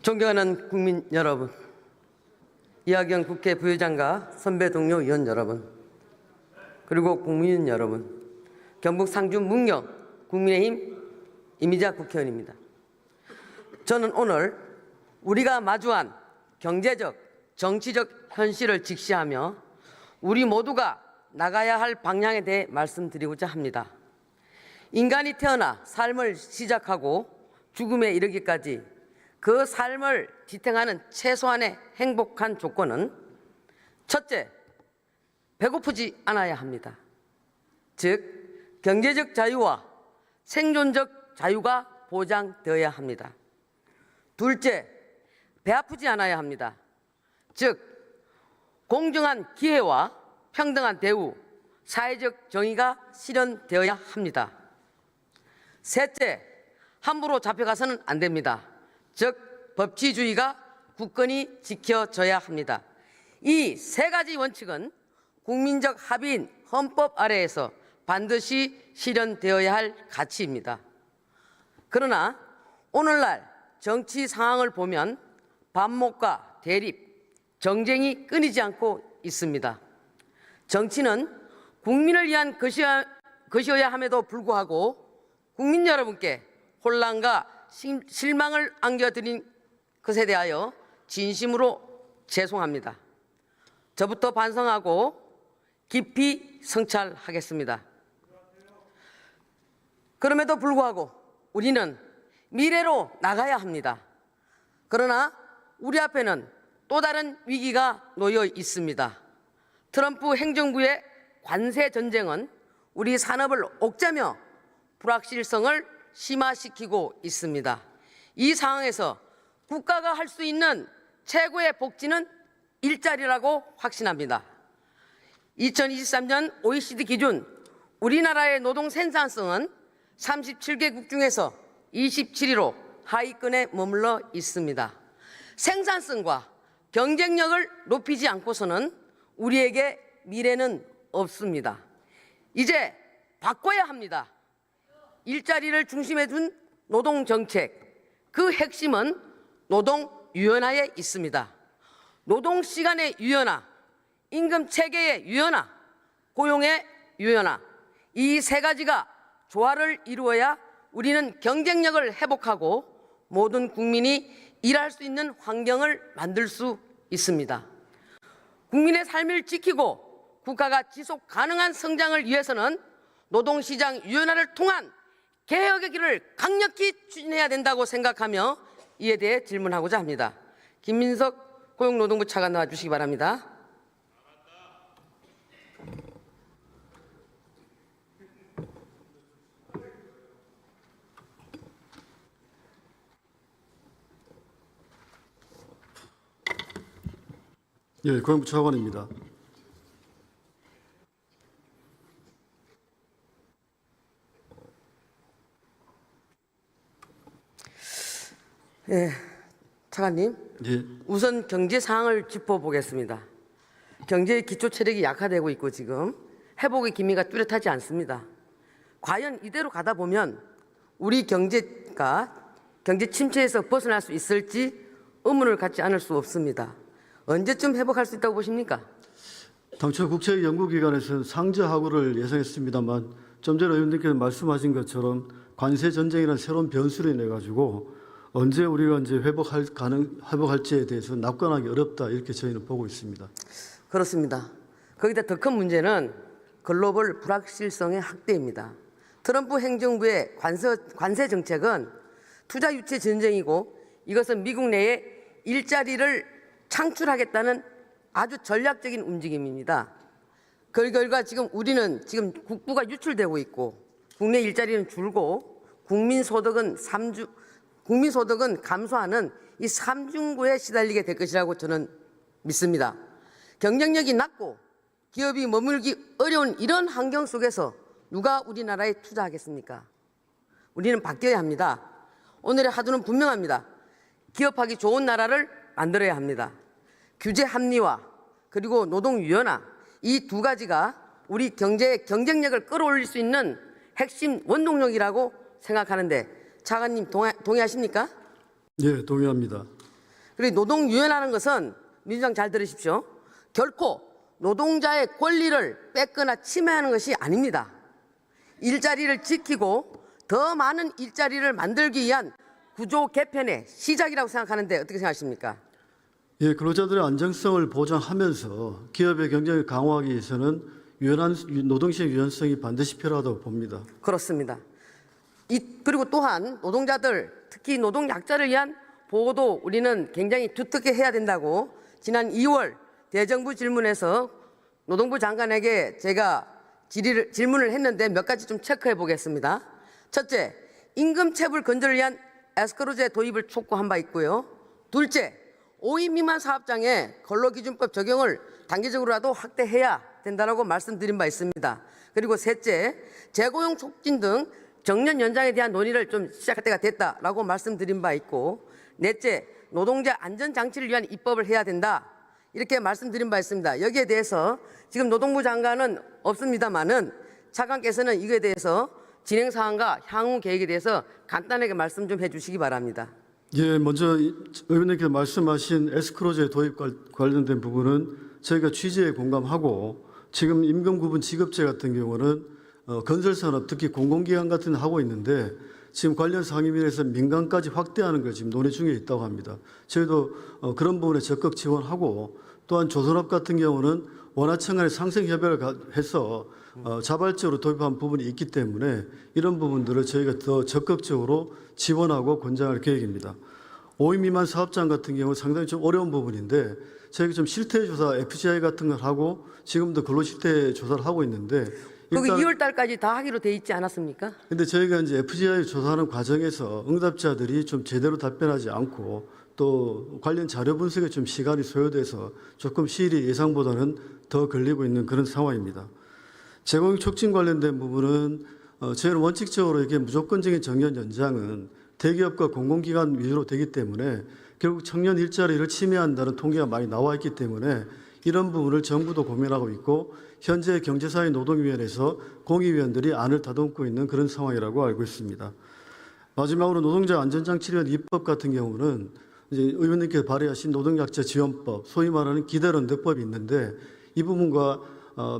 존경하는 국민 여러분, 이하경 국회 부의장과 선배 동료 의원 여러분, 그리고 국민 여러분, 경북 상주 문경 국민의힘 이미자 국회의원입니다. 저는 오늘 우리가 마주한 경제적, 정치적 현실을 직시하며 우리 모두가 나가야 할 방향에 대해 말씀드리고자 합니다. 인간이 태어나 삶을 시작하고 죽음에 이르기까지 그 삶을 지탱하는 최소한의 행복한 조건은 첫째, 배고프지 않아야 합니다. 즉, 경제적 자유와 생존적 자유가 보장되어야 합니다. 둘째, 배 아프지 않아야 합니다. 즉, 공정한 기회와 평등한 대우, 사회적 정의가 실현되어야 합니다. 셋째, 함부로 잡혀가서는 안 됩니다. 즉, 법치주의가 굳건히 지켜져야 합니다. 이 세 가지 원칙은 국민적 합의인 헌법 아래에서 반드시 실현되어야 할 가치입니다. 그러나 오늘날 정치 상황을 보면 반목과 대립, 정쟁이 끊이지 않고 있습니다. 정치는 국민을 위한 것이어야 함에도 불구하고 국민 여러분께 혼란과 실망을 안겨드린 것에 대하여 진심으로 죄송합니다. 저부터 반성하고 깊이 성찰하겠습니다. 그럼에도 불구하고 우리는 미래로 나가야 합니다. 그러나 우리 앞에는 또 다른 위기가 놓여 있습니다. 트럼프 행정부의 관세 전쟁은 우리 산업을 옥죄며 불확실성을 심화시키고 있습니다. 이 상황에서 국가가 할 수 있는 최고의 복지는 일자리라고 확신합니다. 2023년 OECD 기준 우리나라의 노동 생산성은 37개국 중에서 27위로 하위권에 머물러 있습니다. 생산성과 경쟁력을 높이지 않고서는 우리에게 미래는 없습니다. 이제 바꿔야 합니다. 일자리를 중심에 둔 노동정책, 그 핵심은 노동유연화에 있습니다. 노동시간의 유연화, 임금체계의 유연화, 고용의 유연화, 이 세 가지가 조화를 이루어야 우리는 경쟁력을 회복하고 모든 국민이 일할 수 있는 환경을 만들 수 있습니다. 국민의 삶을 지키고 국가가 지속 가능한 성장을 위해서는 노동시장 유연화를 통한 개혁의 길을 강력히 추진해야 된다고 생각하며 이에 대해 질문하고자 합니다. 김민석 고용노동부 차관 나와주시기 바랍니다. 예, 고용부 차관입니다. 예, 차관님. 예. 우선 경제 상황을 짚어보겠습니다. 경제의 기초 체력이 약화되고 있고 지금 회복의 기미가 뚜렷하지 않습니다. 과연 이대로 가다 보면 우리 경제가 경제 침체에서 벗어날 수 있을지 의문을 갖지 않을 수 없습니다. 언제쯤 회복할 수 있다고 보십니까? 당초 국제연구기관에서 상저하고를 예상했습니다만 좀 전에 의원님께서 말씀하신 것처럼 관세 전쟁이라는 새로운 변수를 인해 가지고 언제 우리가 이제 회복할지에 대해서 낙관하기 어렵다 이렇게 저희는 보고 있습니다. 그렇습니다. 거기다 더 큰 문제는 글로벌 불확실성의 확대입니다. 트럼프 행정부의 관세 정책은 투자 유치 전쟁이고 이것은 미국 내에 일자리를 창출하겠다는 아주 전략적인 움직임입니다. 그 결과 지금 우리는 지금 국부가 유출되고 있고 국내 일자리는 줄고 국민소득은 감소하는 이 삼중고에 시달리게 될 것이라고 저는 믿습니다. 경쟁력이 낮고 기업이 머물기 어려운 이런 환경 속에서 누가 우리나라에 투자하겠습니까? 우리는 바뀌어야 합니다. 오늘의 하두는 분명합니다. 기업하기 좋은 나라를 만들어야 합니다. 규제 합리화 그리고 노동 유연화 이 두 가지가 우리 경제의 경쟁력을 끌어올릴 수 있는 핵심 원동력이라고 생각하는데 차관님 동의하십니까? 네, 동의합니다. 그리고 노동유연하는 것은 민주당 잘 들으십시오. 결코 노동자의 권리를 뺏거나 침해하는 것이 아닙니다. 일자리를 지키고 더 많은 일자리를 만들기 위한 구조 개편의 시작이라고 생각하는데 어떻게 생각하십니까? 예, 근로자들의 안정성을 보장하면서 기업의 경쟁을 강화하기 위해서는 유연한 노동시장 유연성이 반드시 필요하다고 봅니다. 그렇습니다. 그리고 또한 노동자들, 특히 노동약자를 위한 보호도 우리는 굉장히 두텁게 해야 된다고 지난 2월 대정부 질문에서 노동부 장관에게 제가 질문을 했는데 몇 가지 좀 체크해 보겠습니다. 첫째, 임금체불 건전을 위한 에스크로제 도입을 촉구한 바 있고요. 둘째, 5인 미만 사업장의 근로기준법 적용을 단기적으로라도 확대해야 된다고 말씀드린 바 있습니다. 그리고 셋째, 재고용 촉진 등 정년 연장에 대한 논의를 좀 시작할 때가 됐다라고 말씀드린 바 있고, 넷째, 노동자 안전장치를 위한 입법을 해야 된다. 이렇게 말씀드린 바 있습니다. 여기에 대해서 지금 노동부 장관은 없습니다만은 차관께서는 이거에 대해서 진행 사항과 향후 계획에 대해서 간단하게 말씀 좀 해주시기 바랍니다. 예, 먼저 의원님께서 말씀하신 에스크로제 도입 관련된 부분은 저희가 취지에 공감하고 지금 임금구분 지급제 같은 경우는 건설산업 특히 공공기관 같은 데 하고 있는데 지금 관련 상임위에서 민간까지 확대하는 걸 지금 논의 중에 있다고 합니다. 저희도 그런 부분에 적극 지원하고 또한 조선업 같은 경우는 원화청 간의 상생협약을 해서 자발적으로 도입한 부분이 있기 때문에 이런 부분들을 저희가 더 적극적으로 지원하고 권장할 계획입니다. 5인 미만 사업장 같은 경우 상당히 좀 어려운 부분인데 저희가 좀 실태조사 FGI 같은 걸 하고 지금도 근로실태 조사를 하고 있는데 거기 2월 달까지 다 하기로 돼 있지 않았습니까? 근데 저희가 이제 FGI 조사하는 과정에서 응답자들이 좀 제대로 답변하지 않고 또 관련 자료 분석에 좀 시간이 소요돼서 조금 시일이 예상보다는 더 걸리고 있는 그런 상황입니다. 재고용 촉진 관련된 부분은 저희는 원칙적으로 이게 무조건적인 정년 연장은 대기업과 공공기관 위주로 되기 때문에 결국 청년 일자리를 침해한다는 통계가 많이 나와 있기 때문에 이런 부분을 정부도 고민하고 있고 현재 경제사회 노동위원회에서 공의위원들이 안을 다듬고 있는 그런 상황이라고 알고 있습니다. 마지막으로 노동자 안전장치를 위한 입법 같은 경우는 이제 의원님께서 발의하신 노동약자 지원법, 소위 말하는 기대연대법이 있는데 이 부분과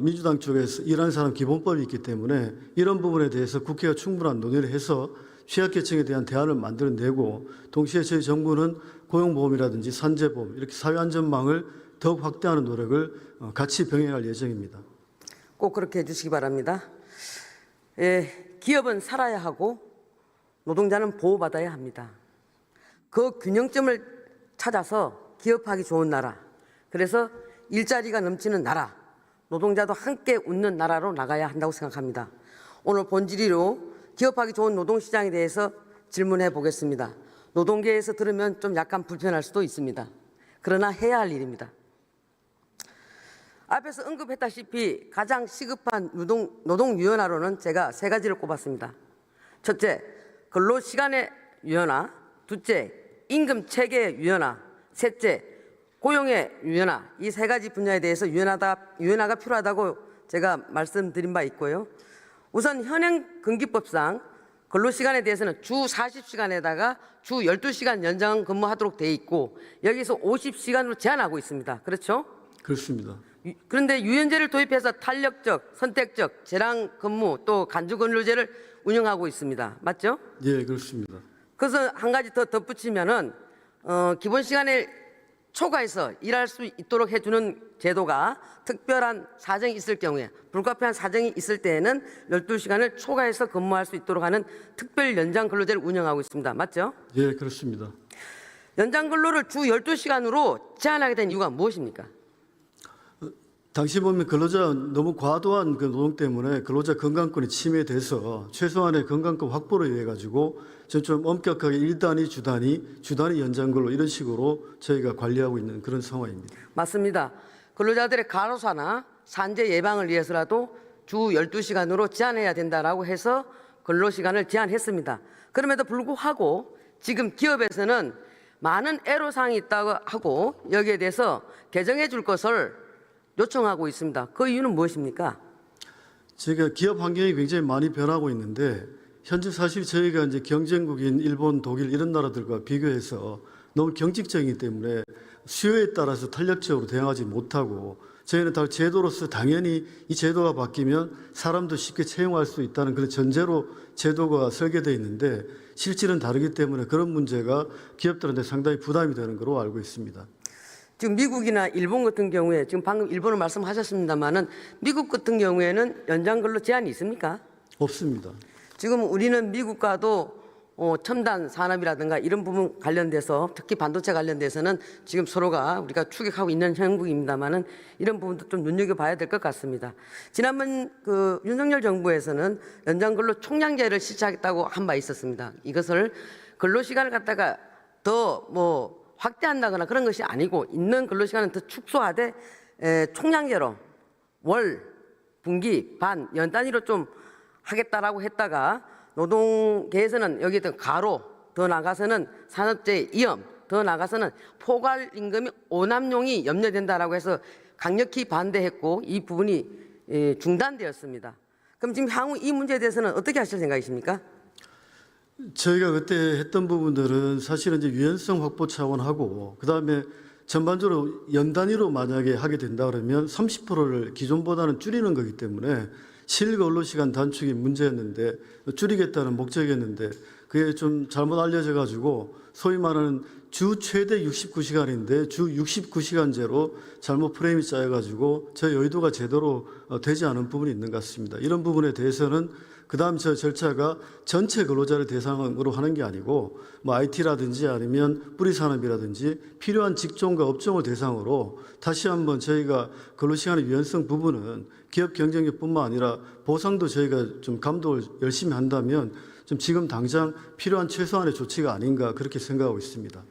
민주당 쪽에서 일하는 사람 기본법이 있기 때문에 이런 부분에 대해서 국회가 충분한 논의를 해서 취약계층에 대한 대안을 만들어내고 동시에 저희 정부는 고용보험이라든지 산재보험 이렇게 사회안전망을 더욱 확대하는 노력을 같이 병행할 예정입니다. 꼭 그렇게 해주시기 바랍니다. 예, 기업은 살아야 하고 노동자는 보호받아야 합니다. 그 균형점을 찾아서 기업하기 좋은 나라, 그래서 일자리가 넘치는 나라, 노동자도 함께 웃는 나라로 나가야 한다고 생각합니다. 오늘 본질의로 기업하기 좋은 노동시장에 대해서 질문해 보겠습니다. 노동계에서 들으면 좀 약간 불편할 수도 있습니다. 그러나 해야 할 일입니다. 앞에서 언급했다시피 가장 시급한 노동 유연화로는 제가 세 가지를 꼽았습니다. 첫째, 근로시간의 유연화. 둘째, 임금 체계의 유연화. 셋째, 고용의 유연화. 이 세 가지 분야에 대해서 유연화가 필요하다고 제가 말씀드린 바 있고요. 우선 현행 근기법상 근로시간에 대해서는 주 40시간에다가 주 12시간 연장 근무하도록 돼 있고 여기서 50시간으로 제한하고 있습니다. 그렇죠? 그렇습니다. 그런데 유연제를 도입해서 탄력적, 선택적, 재량 근무 또 간주 근로제를 운영하고 있습니다. 맞죠? 예, 그렇습니다. 그래서 한 가지 더 덧붙이면은 기본 시간을 초과해서 일할 수 있도록 해주는 제도가 특별한 사정이 있을 경우에 불가피한 사정이 있을 때에는 12시간을 초과해서 근무할 수 있도록 하는 특별 연장 근로제를 운영하고 있습니다. 맞죠? 예, 그렇습니다. 연장 근로를 주 12시간으로 제한하게 된 이유가 무엇입니까? 당시 보면 근로자 너무 과도한 그 노동 때문에 근로자 건강권이 침해돼서 최소한의 건강권 확보를 위해 가지고 좀 엄격하게 일단위 주단위 연장근로 이런 식으로 저희가 관리하고 있는 그런 상황입니다. 맞습니다. 근로자들의 간호사나 산재 예방을 위해서라도 주 12시간으로 제한해야 된다라고 해서 근로시간을 제한했습니다. 그럼에도 불구하고 지금 기업에서는 많은 애로사항이 있다고 하고 여기에 대해서 개정해 줄 것을 요청하고 있습니다. 그 이유는 무엇입니까? 저희가 기업 환경이 굉장히 많이 변하고 있는데 현재 사실 저희가 이제 경쟁국인 일본, 독일 이런 나라들과 비교해서 너무 경직적이기 때문에 수요에 따라서 탄력적으로 대응하지 못하고 저희는 다 제도로서 당연히 이 제도가 바뀌면 사람도 쉽게 채용할 수 있다는 그런 전제로 제도가 설계되어 있는데 실질은 다르기 때문에 그런 문제가 기업들한테 상당히 부담이 되는 걸로 알고 있습니다. 지금 미국이나 일본 같은 경우에 지금 방금 일본을 말씀하셨습니다마는 미국 같은 경우에는 연장 근로 제한이 있습니까? 없습니다. 지금 우리는 미국과도 첨단 산업이라든가 이런 부분 관련돼서 특히 반도체 관련돼서는 지금 서로가 우리가 추격하고 있는 형국입니다만은 이런 부분도 좀 눈여겨봐야 될 것 같습니다. 지난번 그 윤석열 정부에서는 연장근로 총량제를 실시하겠다고 한 바 있었습니다. 이것을 근로시간을 갖다가 더 뭐 확대한다거나 그런 것이 아니고 있는 근로시간은 더 축소하되 총량제로 월, 분기, 반, 연 단위로 좀 하겠다라고 했다가 노동계에서는 여기 가로 더 나가서는 산업재해 위험 더 나가서는 포괄 임금이 오남용이 염려된다라고 해서 강력히 반대했고 이 부분이 중단되었습니다. 그럼 지금 향후 이 문제에 대해서는 어떻게 하실 생각이십니까? 저희가 그때 했던 부분들은 사실은 이제 유연성 확보 차원하고 그다음에 전반적으로 연 단위로 만약에 하게 된다 그러면 30%를 기존보다는 줄이는 거기 때문에 실근로시간 단축이 문제였는데 줄이겠다는 목적이었는데 그게 좀 잘못 알려져 가지고 소위 말하는 주 최대 69시간인데 주 69시간제로 잘못 프레임이 짜여 가지고 저희 의도가 제대로 되지 않은 부분이 있는 것 같습니다. 이런 부분에 대해서는 그다음 저 절차가 전체 근로자를 대상으로 하는 게 아니고 뭐 IT라든지 아니면 뿌리산업이라든지 필요한 직종과 업종을 대상으로 다시 한번 저희가 근로시간의 유연성 부분은 기업 경쟁력뿐만 아니라 보상도 저희가 좀 감독을 열심히 한다면 좀 지금 당장 필요한 최소한의 조치가 아닌가 그렇게 생각하고 있습니다.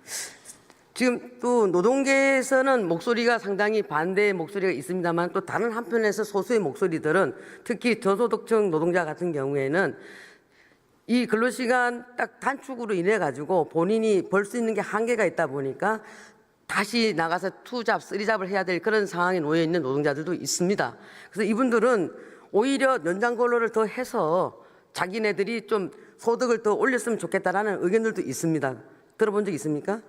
지금 또 노동계에서는 목소리가 상당히 반대의 목소리가 있습니다만 또 다른 한편에서 소수의 목소리들은 특히 저소득층 노동자 같은 경우에는 이 근로시간 딱 단축으로 인해 가지고 본인이 벌 수 있는 게 한계가 있다 보니까 다시 나가서 투잡, 쓰리잡을 해야 될 그런 상황에 놓여 있는 노동자들도 있습니다. 그래서 이분들은 오히려 연장 근로를 더 해서 자기네들이 좀 소득을 더 올렸으면 좋겠다라는 의견들도 있습니다. 들어본 적 있습니까?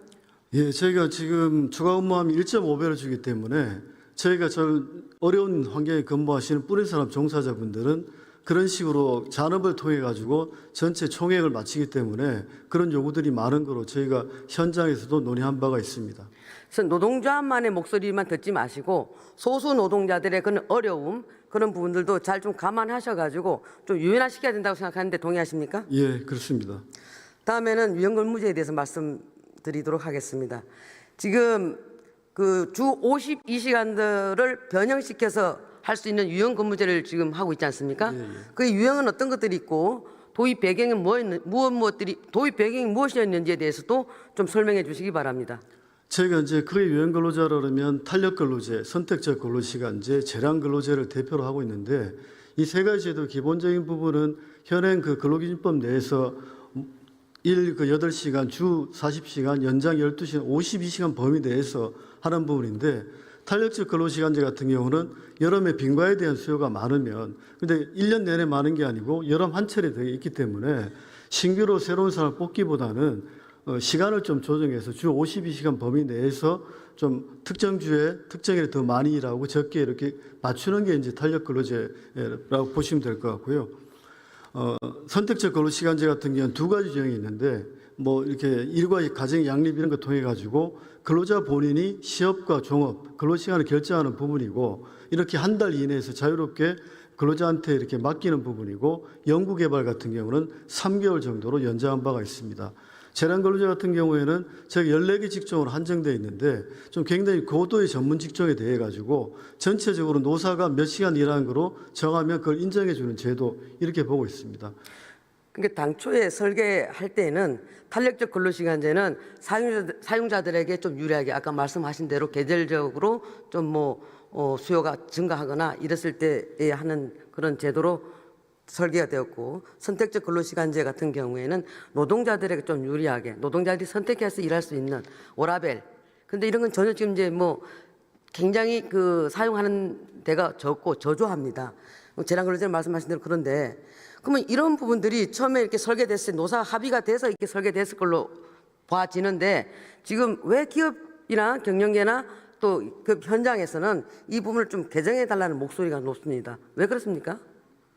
예, 저희가 지금 추가 업무하면 1.5배를 주기 때문에 저희가 저 어려운 환경에 근무하시는 뿌리산업 종사자분들은 그런 식으로 잔업을 통해 가지고 전체 총액을 마치기 때문에 그런 요구들이 많은 거로 저희가 현장에서도 논의한 바가 있습니다. 그래서 노동자만의 목소리만 듣지 마시고 소수 노동자들의 그런 어려움 그런 부분들도 잘 좀 감안하셔가지고 좀 유연화시켜야 된다고 생각하는데 동의하십니까? 예, 그렇습니다. 다음에는 유연근무제에 대해서 말씀드리도록 하겠습니다. 지금 그 주 52시간들을 변형시켜서 할 수 있는 유연근무제를 지금 하고 있지 않습니까? 예, 예. 그 유형은 어떤 것들이 있고 도입 배경이 도입 배경이 무엇이었는지에 대해서도 좀 설명해 주시기 바랍니다. 저희가 이제 크게 유연 근로자라 그러면 탄력 근로제, 선택적 근로시간제, 재량 근로제를 대표로 하고 있는데 이 세 가지 제도 기본적인 부분은 현행 그 근로기준법 내에서 일 그 8시간, 주 40시간, 연장 12시간, 52시간 범위 내에서 하는 부분인데 탄력적 근로시간제 같은 경우는 여름에 빈과에 대한 수요가 많으면 근데 1년 내내 많은 게 아니고 여름 한철에 되어 있기 때문에 신규로 새로운 사람을 뽑기보다는 시간을 좀 조정해서 주 52시간 범위 내에서 좀 특정 주에 특정일에 더 많이 일하고 적게 이렇게 맞추는 게 이제 탄력 근로제라고 보시면 될 것 같고요. 선택적 근로시간제 같은 경우는 두 가지 유형이 있는데 뭐 이렇게 일과 가정 양립 이런 거 통해 가지고 근로자 본인이 시업과 종업 근로시간을 결정하는 부분이고 이렇게 한 달 이내에서 자유롭게 근로자한테 이렇게 맡기는 부분이고 연구개발 같은 경우는 3개월 정도로 연장한 바가 있습니다. 재량 근로자 같은 경우에는 저희 14개 직종으로 한정되어 있는데 좀 굉장히 고도의 전문 직종에 대해 가지고 전체적으로 노사가 몇 시간 일하는 거로 정하면 그걸 인정해 주는 제도 이렇게 보고 있습니다. 그러니까 당초에 설계할 때는 탄력적 근로시간제는 사용자들에게 좀 유리하게 아까 말씀하신 대로 계절적으로 좀 수요가 증가하거나 이랬을 때에 하는 그런 제도로 설계가 되었고 선택적 근로시간제 같은 경우에는 노동자들에게 좀 유리하게 노동자들이 선택해서 일할 수 있는 워라벨. 근데 이런 건 전혀 지금 이제 굉장히 그 사용하는 데가 적고 저조합니다. 재량근로제는 말씀하신 대로 그런데 그러면 이런 부분들이 처음에 이렇게 설계됐을 때 노사 합의가 돼서 이렇게 설계됐을 걸로 봐지는데 지금 왜 기업이나 경영계나 또 그 현장에서는 이 부분을 좀 개정해 달라는 목소리가 높습니다. 왜 그렇습니까?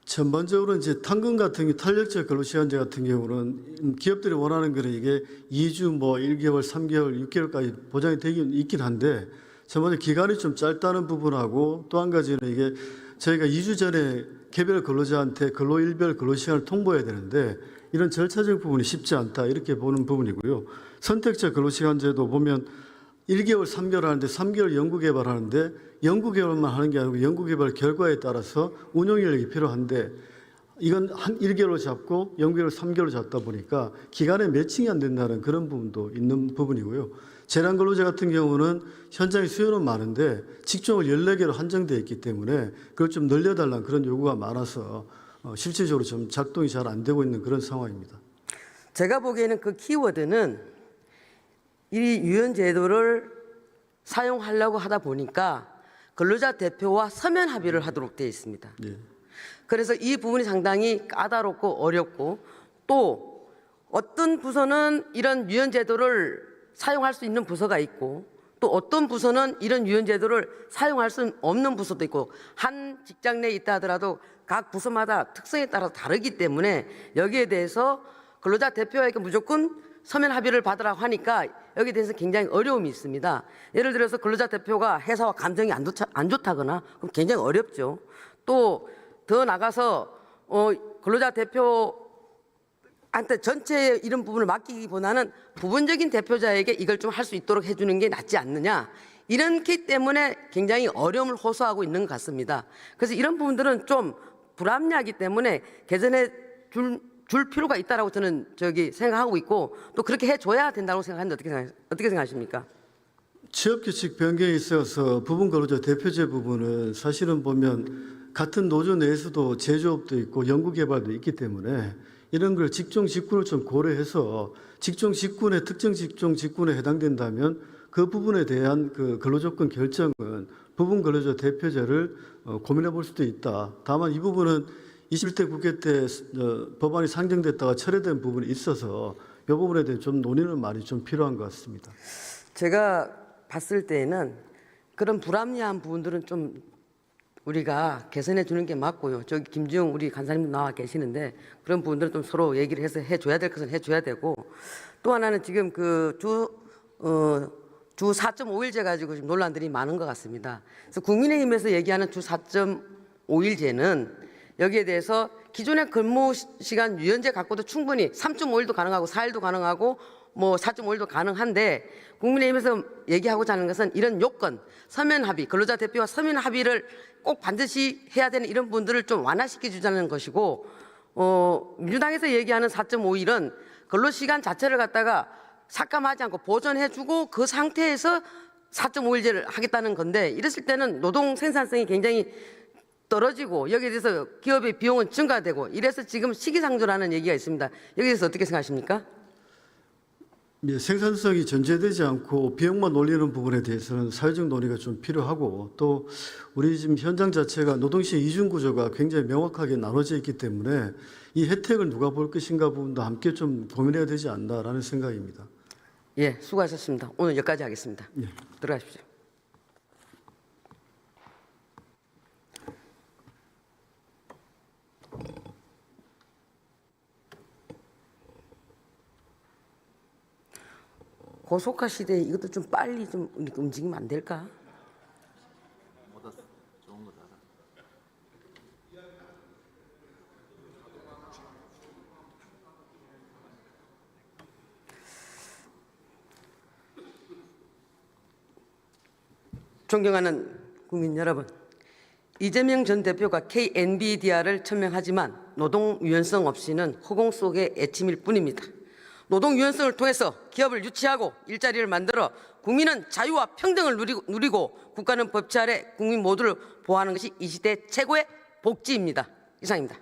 전반적으로 이제 탄금 같은 게 탄력적 근로시간제 같은 경우는 기업들이 원하는 거는 이게 2주 뭐 1개월, 3개월, 6개월까지 보장이 되긴 있긴 한데 전반적으로 기간이 좀 짧다는 부분하고 또 한 가지는 이게 저희가 2주 전에 개별 근로자한테 근로일별 근로시간을 통보해야 되는데 이런 절차적 부분이 쉽지 않다 이렇게 보는 부분이고요. 선택적 근로시간제도 보면 1개월, 3개월 하는데 3개월 연구개발하는데 연구개발만 하는 게 아니고 연구개발 결과에 따라서 운영 인력이 필요한데 이건 한 1개월로 잡고 연구개발 3개월로 잡다 보니까 기간에 매칭이 안 된다는 그런 부분도 있는 부분이고요. 재량근로제 같은 경우는 현장에 수요는 많은데 직종을 14개로 한정되어 있기 때문에 그걸 좀 늘려달라는 그런 요구가 많아서 실질적으로 좀 작동이 잘 안 되고 있는 그런 상황입니다. 제가 보기에는 그 키워드는 이 유연제도를 사용하려고 하다 보니까 근로자 대표와 서면 합의를 하도록 되어 있습니다. 네. 그래서 이 부분이 상당히 까다롭고 어렵고 또 어떤 부서는 이런 유연제도를 사용할 수 있는 부서가 있고 또 어떤 부서는 이런 유연제도를 사용할 수 없는 부서도 있고 한 직장 내에 있다 하더라도 각 부서마다 특성에 따라 다르기 때문에 여기에 대해서 근로자 대표에게 무조건 서면 합의를 받으라고 하니까 여기에 대해서 굉장히 어려움이 있습니다. 예를 들어서 근로자 대표가 회사와 감정이 안 좋다거나 그럼 굉장히 어렵죠. 또 더 나가서 근로자 대표한테 전체 이런 부분을 맡기기보다는 부분적인 대표자에게 이걸 좀 할 수 있도록 해주는 게 낫지 않느냐. 이렇기 때문에 굉장히 어려움을 호소하고 있는 것 같습니다. 그래서 이런 부분들은 좀 불합리하기 때문에 개선해 줄 필요가 있다라고 저는 생각하고 있고 또 그렇게 해줘야 된다고 생각하는데 어떻게 생각하십니까? 취업규칙 변경에 있어서 부분 근로자 대표제 부분은 사실은 보면 같은 노조 내에서도 제조업도 있고 연구개발도 있기 때문에 이런 걸 직종 직군을 좀 고려해서 직종 직군에 특정 직종 직군에 해당된다면 그 부분에 대한 그 근로조건 결정은 부분 근로자 대표제를 고민해 볼 수도 있다. 다만 이 부분은 21대 국회 때 법안이 상정됐다가 철회된 부분이 있어서 이 부분에 대해 좀 논의는 많이 좀 필요한 것 같습니다. 제가 봤을 때에는 그런 불합리한 부분들은 좀 우리가 개선해 주는 게 맞고요. 저기 김지용 우리 간사님도 나와 계시는데 그런 부분들은 좀 서로 얘기를 해서 해줘야 될 것은 해줘야 되고 또 하나는 지금 그 주 4.5일제 가지고 지금 논란들이 많은 것 같습니다. 그래서 국민의힘에서 얘기하는 주 4.5일제는 여기에 대해서 기존의 근무 시간 유연제 갖고도 충분히 3.5일도 가능하고 4일도 가능하고 뭐 4.5일도 가능한데 국민의힘에서 얘기하고자 하는 것은 이런 요건, 서면 합의, 근로자 대표와 서면 합의를 꼭 반드시 해야 되는 이런 부분들을 좀 완화시켜 주자는 것이고 민주당에서 얘기하는 4.5일은 근로시간 자체를 갖다가 삭감하지 않고 보존해주고 그 상태에서 4.5일제를 하겠다는 건데 이랬을 때는 노동 생산성이 굉장히 떨어지고 여기에 대해서 기업의 비용은 증가되고 이래서 지금 시기상조라는 얘기가 있습니다. 여기에 대해서 어떻게 생각하십니까? 예, 생산성이 전제되지 않고 비용만 올리는 부분에 대해서는 사회적 논의가 좀 필요하고 또 우리 지금 현장 자체가 노동시장 이중 구조가 굉장히 명확하게 나눠져 있기 때문에 이 혜택을 누가 볼 것인가 부분도 함께 좀 고민해야 되지 않나라는 생각입니다. 예, 수고하셨습니다. 오늘 여기까지 하겠습니다. 예. 들어가십시오. 고속화 시대에 이것도 좀 빨리 좀 움직이면 안 될까? 존경하는 국민 여러분, 이재명 전 대표가 KNBDR을 천명하지만 노동 유연성 없이는 허공 속의 애침일 뿐입니다. 노동 유연성을 통해서 기업을 유치하고 일자리를 만들어 국민은 자유와 평등을 누리고 국가는 법치 아래 국민 모두를 보호하는 것이 이 시대 최고의 복지입니다. 이상입니다.